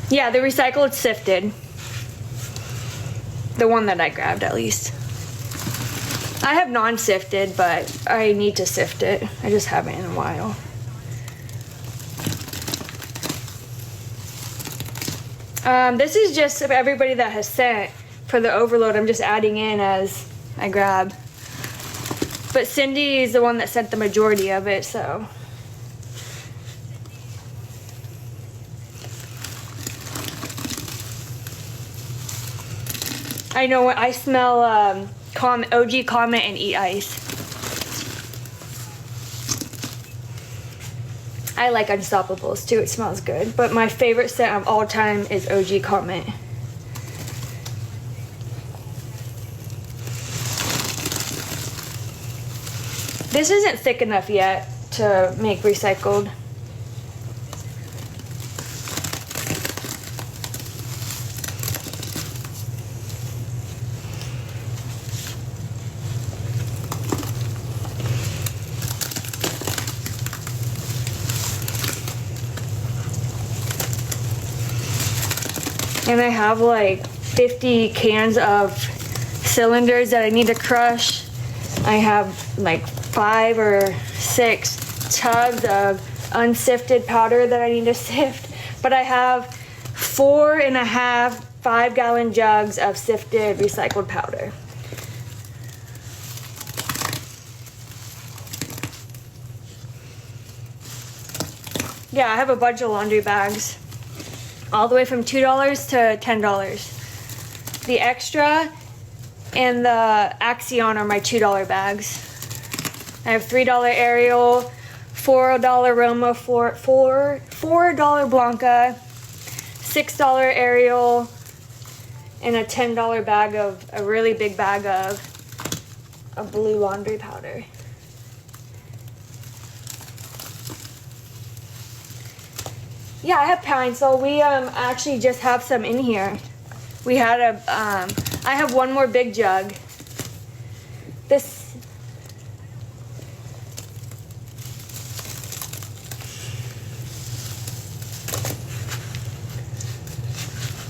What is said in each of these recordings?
Yeah, the recycled sifted. The one that I grabbed, at least. I have non-sifted, but I need to sift it. I just haven't in a while. This is just everybody that has sent for the overload. I'm just adding in as I grab. But Cindy is the one that sent the majority of it, so. I know what I smell OG Comet and Eat Ice. I like Unstoppables too, it smells good. But my favorite scent of all time is OG Comet. This isn't thick enough yet to make recycled. And I have like 50 cans of cylinders that I need to crush. I have like 5 or 6 tubs of unsifted powder that I need to sift. But I have 4.5 5-gallon jugs of sifted recycled powder. Yeah, I have a bunch of laundry bags. All the way from $2 to $10. The Extra and the Axion are my $2 bags. I have $3 Ariel, $4 Roma, $4 Blanca, $6 Ariel, and a $10 bag of, a really big bag of blue laundry powder. Yeah, I have pinesol. We actually just have some in here. We had a, I have one more big jug. This,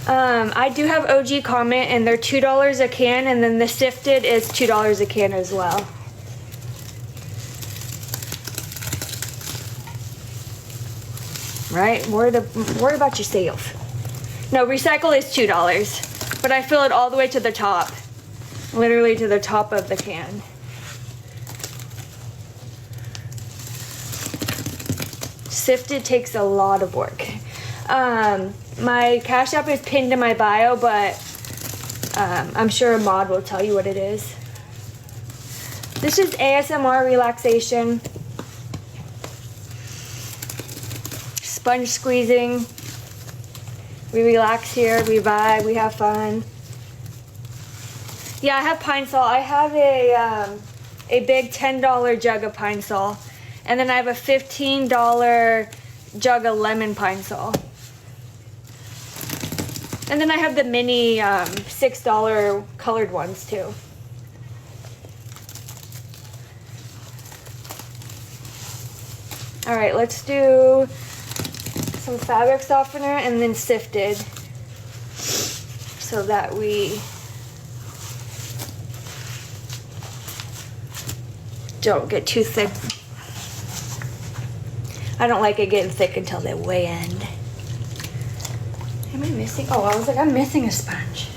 I do have OG Comet and they're $2 a can, and then the sifted is $2 a can as well. Right? Worry about yourself. No, recycle is $2, but I fill it all the way to the top. Literally to the top of the can. Sifted takes a lot of work. My Cash App is pinned in my bio, but I'm sure a mod will tell you what it is. This is ASMR relaxation. Sponge squeezing. We relax here, we vibe, we have fun. Yeah, I have pinesol. I have a big $10 jug of pinesol, and then I have a $15 jug of lemon pinesol. And then I have the mini $6 colored ones too. All right, let's do some fabric softener and then sifted so that we don't get too thick. I don't like it getting thick until the way end. Am I missing? Oh, I was like, I'm missing a sponge.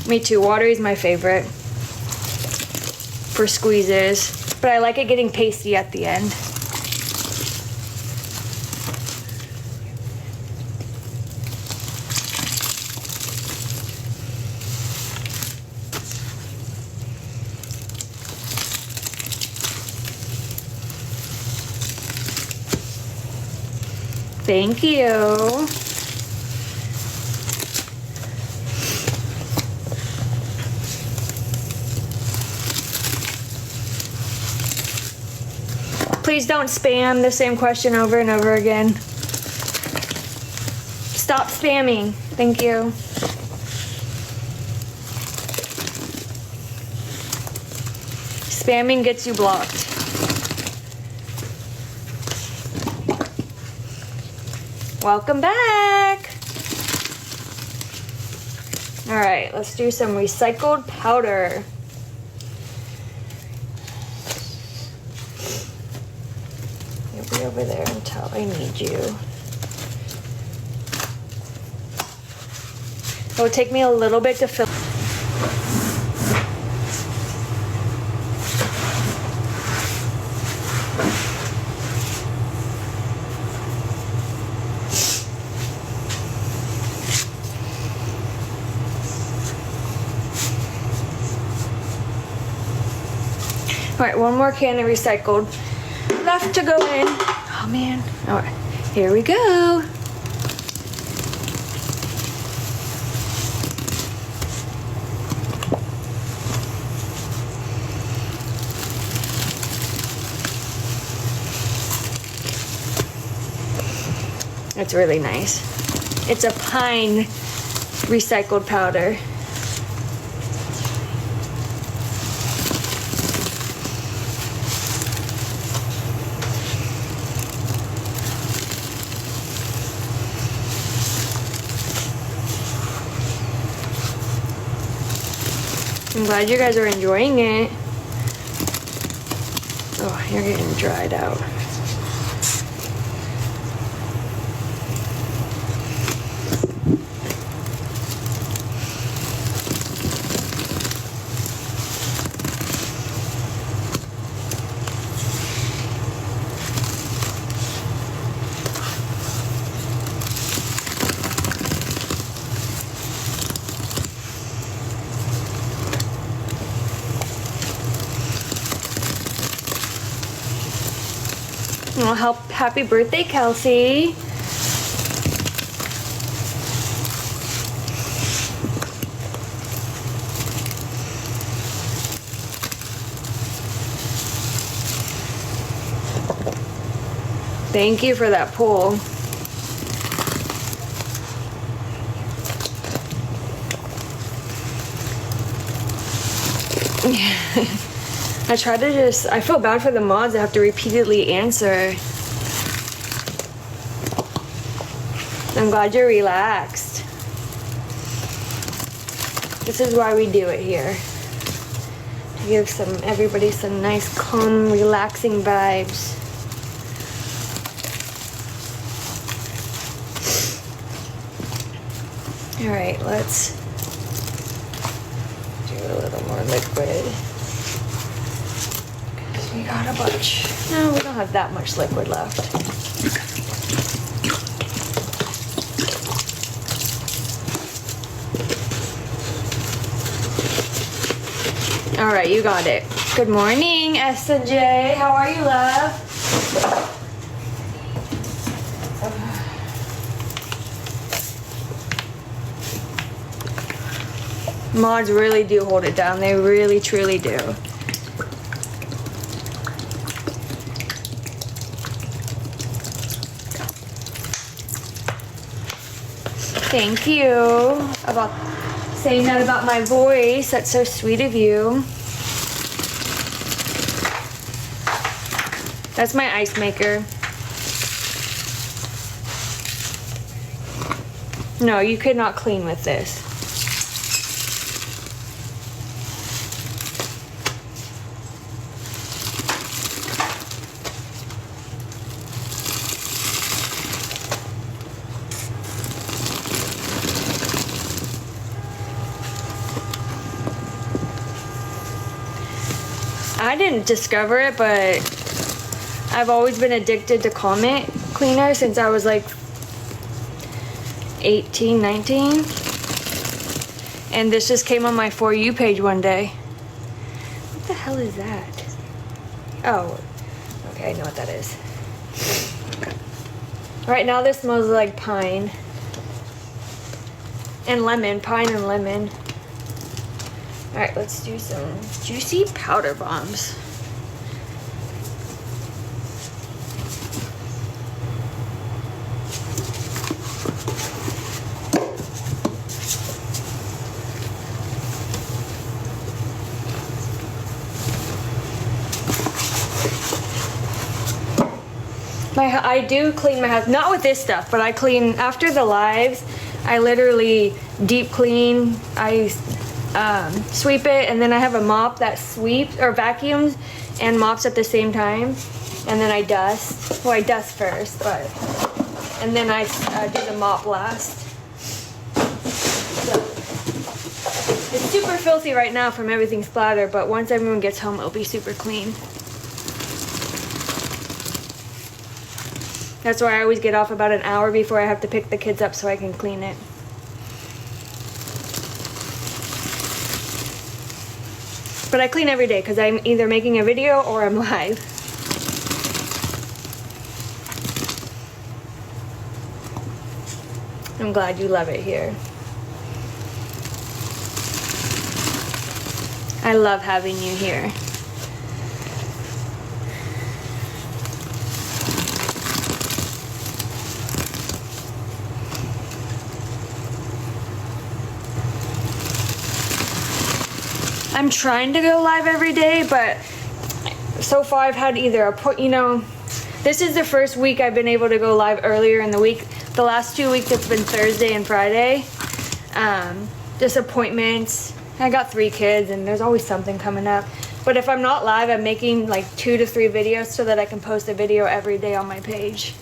Me too. Watery is my favorite for squeezes, but I like it getting pasty at the end. Thank you. Please don't spam the same question over and over again. Stop spamming. Thank you. Spamming gets you blocked. Welcome back. All right, let's do some recycled powder. You'll be over there until I need you. It will take me a little bit to fill. All right, one more can of recycled left to go in. Oh man. All right, here we go. It's really nice. It's a pine recycled powder. I'm glad you guys are enjoying it. Oh, you're getting dried out. Oh, happy birthday, Kelsey. Thank you for that pull. I feel bad for the mods that have to repeatedly answer. I'm glad you're relaxed. This is why we do it here. To give everybody some nice, calm, relaxing vibes. All right, let's do a little more liquid. We got a bunch. No, we don't have that much liquid left. All right, you got it. Good morning, S and J. How are you, love? Mods really do hold it down. They really, truly do. Thank you about saying that about my voice. That's so sweet of you. That's my ice maker. No, you could not clean with this. I didn't discover it, but I've always been addicted to Comet cleaner since I was like 18, 19. And this just came on my For You page one day. What the hell is that? Oh, okay, I know what that is. Right now this smells like pine and lemon, pine and lemon. All right, let's do some juicy powder bombs. I do clean my house, not with this stuff, but I clean after the lives. I literally deep clean. I sweep it, and then I have a mop that sweeps or vacuums and mops at the same time. And then I dust. Well, I dust first, and then I do the mop last. So, it's super filthy right now from everything splattered, but once everyone gets home, it'll be super clean. That's why I always get off about an hour before I have to pick the kids up so I can clean it. But I clean every day because I'm either making a video or I'm live. I'm glad you love it here. I love having you here. I'm trying to go live every day, but so far I've had either this is the first week I've been able to go live earlier in the week. The last 2 weeks it's been Thursday and Friday. Just appointments. I got 3 kids and there's always something coming up. But if I'm not live, I'm making like 2 to 3 videos so that I can post a video every day on my page.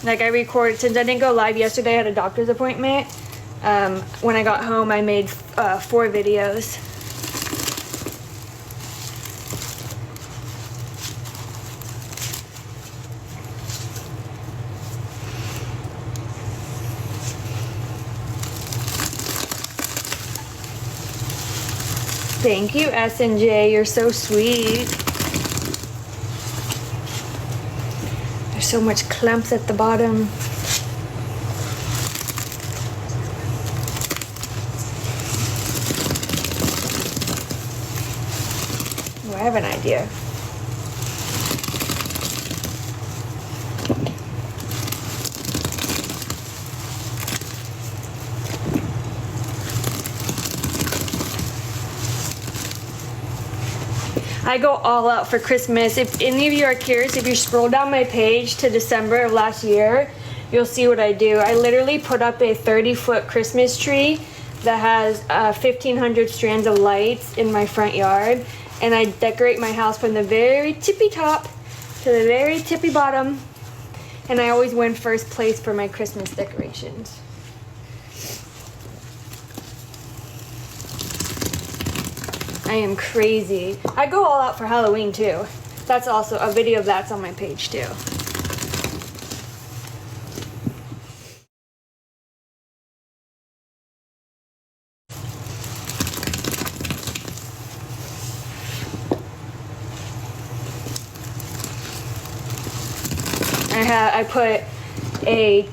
Like I recorded, since I didn't go live yesterday, I had a doctor's appointment. When I got home, I made 4 videos. Thank you, S&J. You're so sweet. There's so much clumps at the bottom. Oh, I have an idea. I go all out for Christmas. If any of you are curious, if you scroll down my page to December of last year, you'll see what I do. I literally put up a 30-foot Christmas tree that has 1,500 strands of lights in my front yard, and I decorate my house from the very tippy top to the very tippy bottom, and I always win first place for my Christmas decorations. I am crazy. I go all out for Halloween too. That's also a video that's on my page too. I put a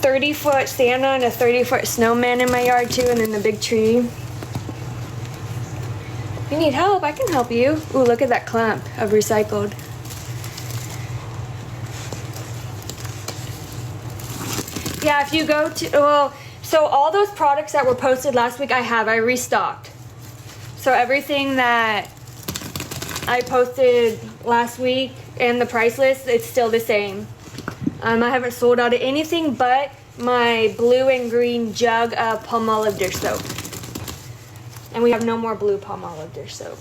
30-foot Santa and a 30-foot snowman in my yard too, and then the big tree. If you need help, I can help you. Ooh, look at that clump of recycled. Yeah, if you go to, so all those products that were posted last week I restocked. So everything that I posted last week and the price list, it's still the same. I haven't sold out of anything but my blue and green jug of Palmolive dish soap. And we have no more blue Palmolive dish soap.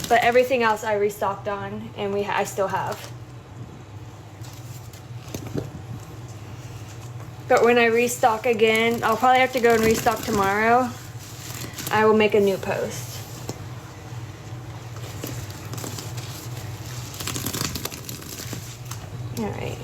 But everything else I restocked on, and I still have. But when I restock again, I'll probably have to go and restock tomorrow. I will make a new post. All right.